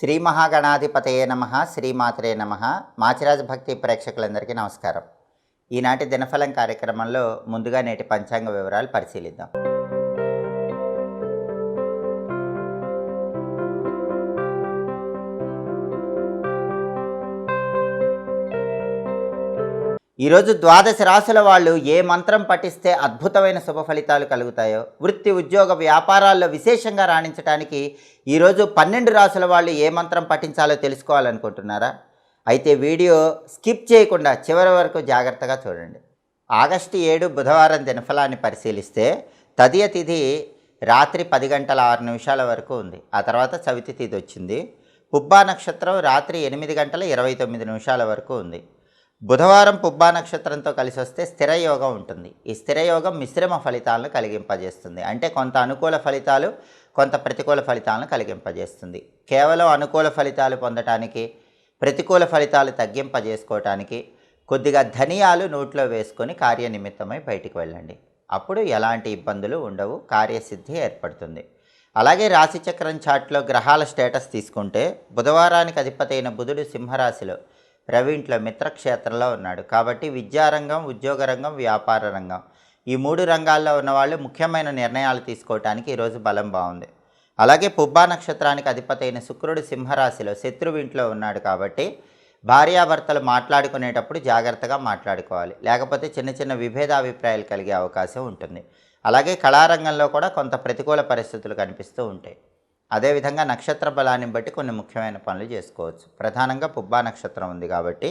శ్రీ మహాగణాధిపతయే నమః, శ్రీమాత్రే నమః. మాచిరాజ భక్తి ప్రేక్షకులందరికీ నమస్కారం. ఈనాటి దినఫలం కార్యక్రమంలో ముందుగా నేటి పంచాంగ వివరాలు పరిశీలిద్దాం. ఈరోజు ద్వాదశ రాశుల వాళ్ళు ఏ మంత్రం పఠిస్తే అద్భుతమైన శుభ ఫలితాలు కలుగుతాయో, వృత్తి ఉద్యోగ వ్యాపారాల్లో విశేషంగా రాణించడానికి ఈరోజు 12 రాశుల వాళ్ళు ఏ మంత్రం పఠించాలో తెలుసుకోవాలనుకుంటున్నారా? అయితే వీడియో స్కిప్ చేయకుండా చివరి వరకు జాగ్రత్తగా చూడండి. ఆగస్టు 7 బుధవారం దినఫలాన్ని పరిశీలిస్తే తదియ తిథి రాత్రి 10 గంటల 6 నిమిషాల వరకు ఉంది. ఆ తర్వాత చవితి తిథి వచ్చింది. పుబ్బా నక్షత్రం రాత్రి 8 గంటల 29 నిమిషాల వరకు ఉంది. బుధవారం పుబ్బా నక్షత్రంతో కలిసి వస్తే స్థిరయోగం ఉంటుంది. ఈ స్థిరయోగం మిశ్రమ ఫలితాలను కలిగింపజేస్తుంది. అంటే కొంత అనుకూల ఫలితాలు, కొంత ప్రతికూల ఫలితాలను కలిగింపజేస్తుంది. కేవలం అనుకూల ఫలితాలు పొందటానికి, ప్రతికూల ఫలితాలు తగ్గింపజేసుకోవటానికి కొద్దిగా ధనియాలు నోట్లో వేసుకొని కార్యనిమిత్తమై బయటికి వెళ్ళండి. అప్పుడు ఎలాంటి ఇబ్బందులు ఉండవు, కార్యసిద్ధి ఏర్పడుతుంది. అలాగే రాశిచక్రం చార్ట్లో గ్రహాల స్టేటస్ తీసుకుంటే బుధవారానికి అధిపతి అయిన బుధుడు సింహరాశిలో, రవింట్లో మిత్రక్షేత్రంలో ఉన్నాడు. కాబట్టి విద్యారంగం, ఉద్యోగ రంగం, వ్యాపార రంగం ఈ 3 రంగాల్లో ఉన్నవాళ్ళు ముఖ్యమైన నిర్ణయాలు తీసుకోవటానికి ఈరోజు బలం బాగుంది. అలాగే పుబ్బా నక్షత్రానికి అధిపతి అయిన శుక్రుడు సింహరాశిలో శత్రువింట్లో ఉన్నాడు. కాబట్టి భార్యాభర్తలు మాట్లాడుకునేటప్పుడు జాగ్రత్తగా మాట్లాడుకోవాలి, లేకపోతే చిన్న చిన్న విభేదాభిప్రాయాలు కలిగే అవకాశం ఉంటుంది. అలాగే కళారంగంలో కూడా కొంత ప్రతికూల పరిస్థితులు కనిపిస్తూ ఉంటాయి. అదేవిధంగా నక్షత్ర బలాన్ని బట్టి కొన్ని ముఖ్యమైన పనులు చేసుకోవచ్చు. ప్రధానంగా పుబ్బా నక్షత్రం ఉంది కాబట్టి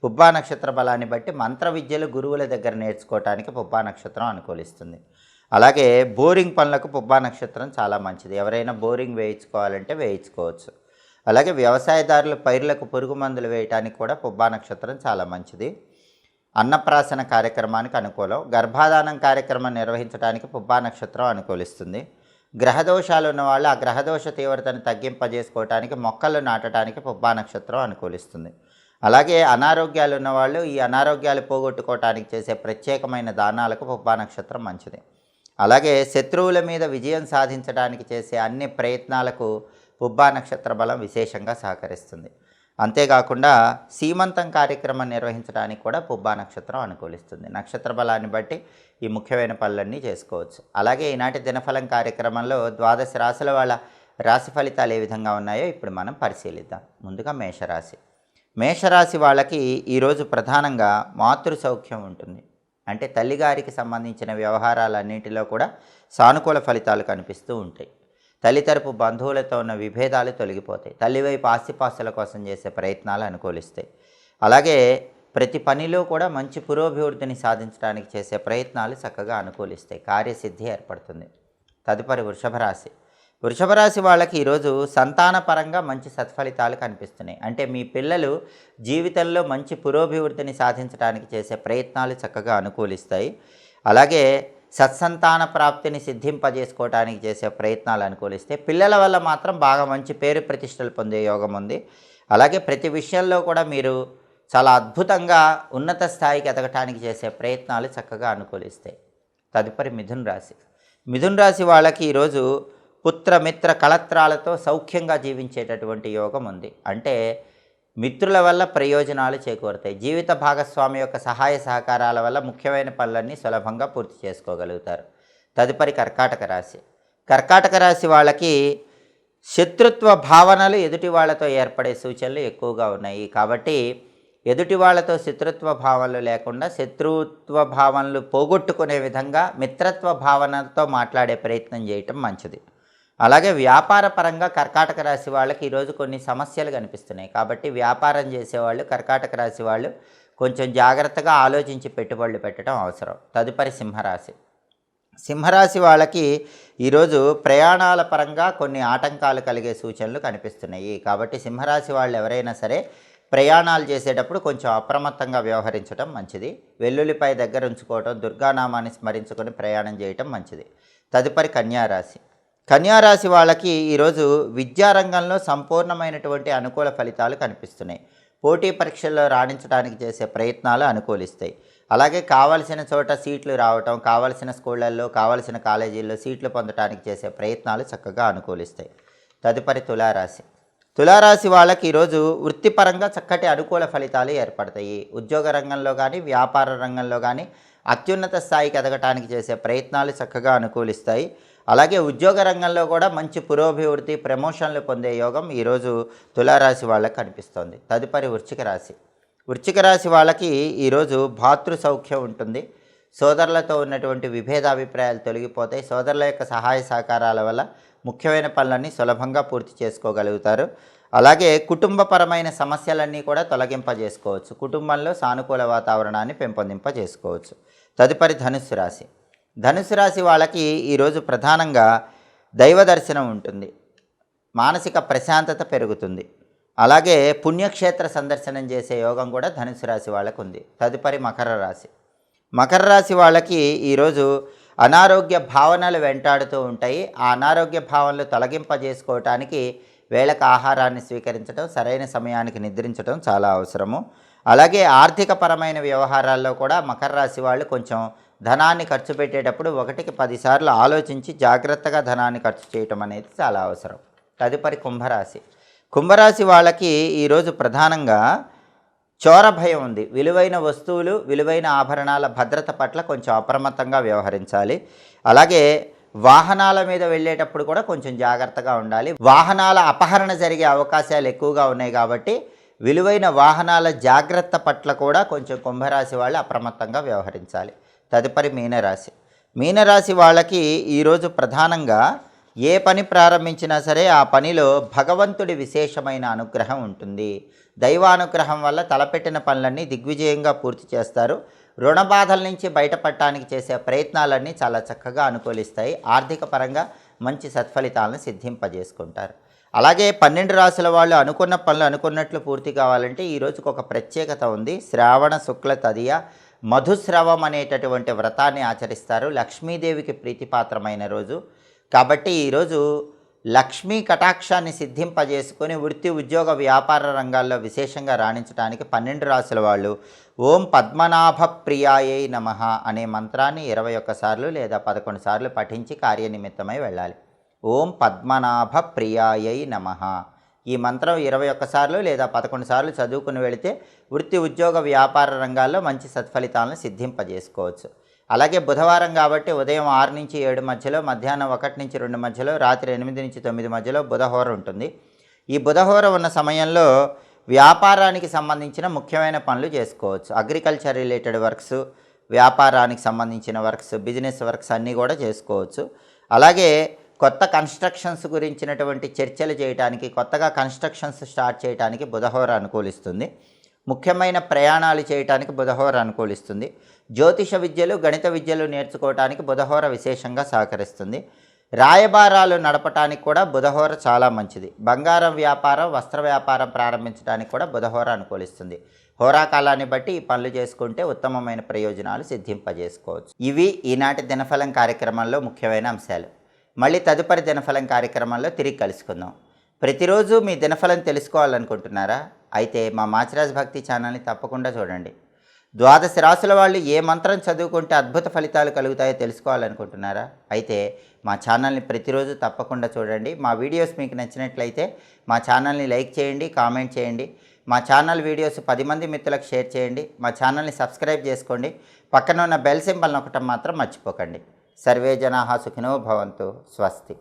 పుబ్బా నక్షత్ర బలాన్ని బట్టి మంత్ర విద్యలు గురువుల దగ్గర నేర్చుకోవటానికి పుబ్బా నక్షత్రం అనుకూలిస్తుంది. అలాగే బోరింగ్ పనులకు పుబ్బా నక్షత్రం చాలా మంచిది. ఎవరైనా బోరింగ్ వేయించుకోవాలంటే వేయించుకోవచ్చు. అలాగే వ్యవసాయదారులు పైర్లకు పురుగు మందులు వేయటానికి కూడా పుబ్బా నక్షత్రం చాలా మంచిది. అన్నప్రాసన కార్యక్రమానికి అనుకూలం. గర్భాధానం కార్యక్రమం నిర్వహించడానికి పుబ్బా నక్షత్రం అనుకూలిస్తుంది. గ్రహదోషాలు ఉన్నవాళ్ళు ఆ గ్రహదోష తీవ్రతను తగ్గింపజేసుకోవటానికి మొక్కలు నాటడానికి పుబ్బా నక్షత్రం అనుకూలిస్తుంది. అలాగే అనారోగ్యాలు ఉన్నవాళ్ళు ఈ అనారోగ్యాలు పోగొట్టుకోవటానికి చేసే ప్రత్యేకమైన దానాలకు పుబ్బా నక్షత్రం మంచిది. అలాగే శత్రువుల మీద విజయం సాధించడానికి చేసే అన్ని ప్రయత్నాలకు పుబ్బా నక్షత్ర బలం విశేషంగా సహకరిస్తుంది. అంతేకాకుండా సీమంతం కార్యక్రమం నిర్వహించడానికి కూడా పుబ్బా నక్షత్రం అనుకూలిస్తుంది. నక్షత్ర బలాన్ని బట్టి ఈ ముఖ్యమైన పనులన్నీ చేసుకోవచ్చు. అలాగే ఈనాటి దినఫలం కార్యక్రమంలో ద్వాదశ రాశుల వాళ్ళ రాశి ఫలితాలు ఏ విధంగా ఉన్నాయో ఇప్పుడు మనం పరిశీలిద్దాం. ముందుగా మేషరాశి. మేషరాశి వాళ్ళకి ఈరోజు ప్రధానంగా మాతృ సౌఖ్యం ఉంటుంది. అంటే తల్లిగారికి సంబంధించిన వ్యవహారాలన్నింటిలో కూడా సానుకూల ఫలితాలు కనిపిస్తూ ఉంటాయి. తల్లి తరపు బంధువులతో ఉన్న విభేదాలు తొలగిపోతాయి. తల్లివైపు ఆస్తిపాస్తుల కోసం చేసే ప్రయత్నాలు అనుకూలిస్తాయి. అలాగే ప్రతి పనిలో కూడా మంచి పురోభివృద్ధిని సాధించడానికి చేసే ప్రయత్నాలు చక్కగా అనుకూలిస్తాయి. కార్యసిద్ధి ఏర్పడుతుంది. తదుపరి వృషభ రాశి. వృషభ రాశి వాళ్ళకి ఈరోజు సంతానపరంగా మంచి సత్ఫలితాలు కనిపిస్తున్నాయి. అంటే మీ పిల్లలు జీవితంలో మంచి పురోభివృద్ధిని సాధించడానికి చేసే ప్రయత్నాలు చక్కగా అనుకూలిస్తాయి. అలాగే సత్సంతాన ప్రాప్తిని సిద్ధింపజేసుకోవడానికి చేసే ప్రయత్నాలు అనుకూలిస్తే పిల్లల వల్ల మాత్రం బాగా మంచి పేరు ప్రతిష్టలు పొందే యోగం ఉంది. అలాగే ప్రతి విషయంలో కూడా మీరు చాలా అద్భుతంగా ఉన్నత స్థాయికి ఎదగటానికి చేసే ప్రయత్నాలు చక్కగా అనుకూలిస్తాయి. తదుపరి మిథున రాశి. మిథున రాశి వాళ్ళకి ఈరోజు పుత్రమిత్ర కళత్రాలతో సౌఖ్యంగా జీవించేటటువంటి యోగం ఉంది. అంటే మిత్రుల వల్ల ప్రయోజనాలు చేకూరుతాయి. జీవిత భాగస్వామి యొక్క సహాయ సహకారాల వల్ల ముఖ్యమైన పనులన్నీ సులభంగా పూర్తి చేసుకోగలుగుతారు. తదుపరి కర్కాటక రాశి. కర్కాటక రాశి వాళ్ళకి శత్రుత్వ భావనలు ఎదుటి వాళ్ళతో ఏర్పడే సూచనలు ఎక్కువగా ఉన్నాయి. కాబట్టి ఎదుటి వాళ్ళతో శత్రుత్వ భావనలు లేకుండా శత్రుత్వ భావనలు పోగొట్టుకునే విధంగా మిత్రత్వ భావనతో మాట్లాడే ప్రయత్నం చేయటం మంచిది. అలాగే వ్యాపార పరంగా కర్కాటక రాశి వాళ్ళకి ఈరోజు కొన్ని సమస్యలు కనిపిస్తున్నాయి. కాబట్టి వ్యాపారం చేసేవాళ్ళు కర్కాటక రాశి వాళ్ళు కొంచెం జాగ్రత్తగా ఆలోచించి పెట్టుబడులు పెట్టడం అవసరం. తదుపరి సింహరాశి. సింహరాశి వాళ్ళకి ఈరోజు ప్రయాణాల పరంగా కొన్ని ఆటంకాలు కలిగే సూచనలు కనిపిస్తున్నాయి. కాబట్టి సింహరాశి వాళ్ళు ఎవరైనా సరే ప్రయాణాలు చేసేటప్పుడు కొంచెం అప్రమత్తంగా వ్యవహరించడం మంచిది. వెల్లుల్లిపై దగ్గర ఉంచుకోవటం, దుర్గానామాన్ని స్మరించుకొని ప్రయాణం చేయటం మంచిది. తదుపరి కన్యారాశి. కన్యారాశి వాళ్ళకి ఈరోజు విద్యారంగంలో సంపూర్ణమైనటువంటి అనుకూల ఫలితాలు కనిపిస్తున్నాయి. పోటీ పరీక్షల్లో రాణించడానికి చేసే ప్రయత్నాలు అనుకూలిస్తాయి. అలాగే కావలసిన చోట సీట్లు రావటం, కావలసిన స్కూళ్ళల్లో, కావలసిన కాలేజీల్లో సీట్లు పొందడానికి చేసే ప్రయత్నాలు చక్కగా అనుకూలిస్తాయి. తదుపరి తులారాశి. తులారాశి వాళ్ళకి ఈరోజు వృత్తిపరంగా చక్కటి అనుకూల ఫలితాలు ఏర్పడతాయి. ఉద్యోగ రంగంలో కానీ, వ్యాపార రంగంలో కానీ అత్యున్నత స్థాయికి ఎదగటానికి చేసే ప్రయత్నాలు చక్కగా అనుకూలిస్తాయి. అలాగే ఉద్యోగ రంగంలో కూడా మంచి పురోభివృద్ధి, ప్రమోషన్లు పొందే యోగం ఈరోజు తులారాశి వాళ్ళకి కనిపిస్తోంది. తదుపరి వృశ్చిక రాశి. వృశ్చిక రాశి వాళ్ళకి ఈరోజు భాతృ సౌఖ్యం ఉంటుంది. సోదరులతో ఉన్నటువంటి విభేదాభిప్రాయాలు తొలగిపోతాయి. సోదరుల యొక్క సహాయ సహకారాల వల్ల ముఖ్యమైన పనులన్నీ సులభంగా పూర్తి చేసుకోగలుగుతారు. అలాగే కుటుంబపరమైన సమస్యలన్నీ కూడా తొలగింపజేసుకోవచ్చు. కుటుంబంలో సానుకూల వాతావరణాన్ని పెంపొందింపజేసుకోవచ్చు. తదుపరి ధనుస్సు రాశి. ధనుస్సు రాశి వాళ్ళకి ఈరోజు ప్రధానంగా దైవ దర్శనం ఉంటుంది. మానసిక ప్రశాంతత పెరుగుతుంది. అలాగే పుణ్యక్షేత్ర సందర్శనం చేసే యోగం కూడా ధనుస్సు రాశి వాళ్ళకు ఉంది. తదుపరి మకర రాశి. మకర రాశి వాళ్ళకి ఈరోజు అనారోగ్య భావనలు వెంటాడుతూ ఉంటాయి. ఆ అనారోగ్య భావనలు తొలగింపజేసుకోవటానికి వేళకు ఆహారాన్ని స్వీకరించడం, సరైన సమయానికి నిద్రించడం చాలా అవసరము. అలాగే ఆర్థికపరమైన వ్యవహారాల్లో కూడా మకర రాశి వాళ్ళు కొంచెం ధనాన్ని ఖర్చు పెట్టేటప్పుడు 1కి 10 సార్లు ఆలోచించి జాగ్రత్తగా ధనాన్ని ఖర్చు చేయటం అనేది చాలా అవసరం. తదుపరి కుంభరాశి. కుంభరాశి వాళ్ళకి ఈరోజు ప్రధానంగా చోర భయం ఉంది. విలువైన వస్తువులు, విలువైన ఆభరణాల భద్రత పట్ల కొంచెం అప్రమత్తంగా వ్యవహరించాలి. అలాగే వాహనాల మీద వెళ్ళేటప్పుడు కూడా కొంచెం జాగ్రత్తగా ఉండాలి. వాహనాల అపహరణ జరిగే అవకాశాలు ఎక్కువగా ఉన్నాయి కాబట్టి విలువైన వాహనాల జాగ్రత్త పట్ల కూడా కొంచెం కుంభరాశి వాళ్ళు అప్రమత్తంగా వ్యవహరించాలి. తదుపరి మీనరాశి. మీనరాశి వాళ్ళకి ఈరోజు ప్రధానంగా ఏ పని ప్రారంభించినా సరే ఆ పనిలో భగవంతుడి విశేషమైన అనుగ్రహం ఉంటుంది. దైవానుగ్రహం వల్ల తలపెట్టిన పనులన్నీ దిగ్విజయంగా పూర్తి చేస్తారు. రుణ బాధల నుంచి బయటపడటానికి చేసే ప్రయత్నాలన్నీ చాలా చక్కగా అనుకూలిస్తాయి. ఆర్థిక పరంగా మంచి సత్ఫలితాలను సిద్ధింపజేసుకుంటారు. అలాగే 12 రాశుల వాళ్ళు అనుకున్న పనులు అనుకున్నట్లు పూర్తి కావాలంటే ఈ రోజుకు ఒక ప్రత్యేకత ఉంది. శ్రావణ శుక్ల తదియ మధుస్రవం అనేటటువంటి వ్రతాన్ని ఆచరిస్తారు. లక్ష్మీదేవికి ప్రీతిపాత్రమైన రోజు కాబట్టి ఈరోజు లక్ష్మీ కటాక్షాన్ని సిద్ధింపజేసుకొని వృత్తి, ఉద్యోగ, వ్యాపార రంగాల్లో విశేషంగా రాణించడానికి 12 రాశుల వాళ్ళు ఓం పద్మనాభ ప్రియాయై నమః అనే మంత్రాన్ని 21 సార్లు లేదా 11 సార్లు పఠించి కార్యనిమిత్తమై వెళ్ళాలి. ఓం పద్మనాభ ప్రియాయై నమః ఈ మంత్రం 21 సార్లు లేదా 11 సార్లు చదువుకుని వెళితే వృత్తి, ఉద్యోగ, వ్యాపార రంగాల్లో మంచి సత్ఫలితాలను సిద్ధింపజేసుకోవచ్చు. అలాగే బుధవారం కాబట్టి ఉదయం 6 నుంచి 7 మధ్యలో, మధ్యాహ్నం 1 నుంచి 2 మధ్యలో, రాత్రి 8 నుంచి 9 మధ్యలో బుధహోర ఉంటుంది. ఈ బుధహోర ఉన్న సమయంలో వ్యాపారానికి సంబంధించిన ముఖ్యమైన పనులు చేసుకోవచ్చు. అగ్రికల్చర్ రిలేటెడ్ వర్క్స్, వ్యాపారానికి సంబంధించిన వర్క్స్, బిజినెస్ వర్క్స్ అన్నీ కూడా చేసుకోవచ్చు. అలాగే కొత్త కన్స్ట్రక్షన్స్ గురించినటువంటి చర్చలు చేయడానికి, కొత్తగా కన్స్ట్రక్షన్స్ స్టార్ట్ చేయడానికి బుధహోర అనుకూలిస్తుంది. ముఖ్యమైన ప్రయాణాలు చేయడానికి బుధహోర అనుకూలిస్తుంది. జ్యోతిష విద్యలు, గణిత విద్యలు నేర్చుకోవడానికి బుధహోర విశేషంగా సహకరిస్తుంది. రాయబారాలు నడపటానికి కూడా బుధహోర చాలా మంచిది. బంగారం వ్యాపారం, వస్త్ర వ్యాపారం ప్రారంభించడానికి కూడా బుధహోర అనుకూలిస్తుంది. హోరాకాలాన్ని బట్టి ఈ పనులు చేసుకుంటే ఉత్తమమైన ప్రయోజనాలు సిద్ధింపజేసుకోవచ్చు. ఇవి ఈనాటి దినఫలం కార్యక్రమంలో ముఖ్యమైన అంశాలు. మళ్ళీ తదుపరి దినఫలం కార్యక్రమంలో తిరిగి కలుసుకుందాం. ప్రతిరోజు మీ దినఫలం తెలుసుకోవాలనుకుంటున్నారా? అయితే మా మాచిరాజ్ భక్తి ఛానల్ని తప్పకుండా చూడండి. 12 రాశుల వాళ్ళు ఏ మంత్రం చదువుకుంటే అద్భుత ఫలితాలు కలుగుతాయో తెలుసుకోవాలనుకుంటున్నారా? అయితే మా ఛానల్ని ప్రతిరోజు తప్పకుండా చూడండి. మా వీడియోస్ మీకు నచ్చినట్లయితే మా ఛానల్ని లైక్ చేయండి, కామెంట్ చేయండి. మా ఛానల్ వీడియోస్ 10 మంది మిత్రులకు షేర్ చేయండి. మా ఛానల్ని సబ్స్క్రైబ్ చేసుకోండి. పక్కన ఉన్న బెల్ సింబల్ నొక్కటం మాత్రం మర్చిపోకండి. సర్వే జనాః సుఖినో భవంతు. స్వస్తి.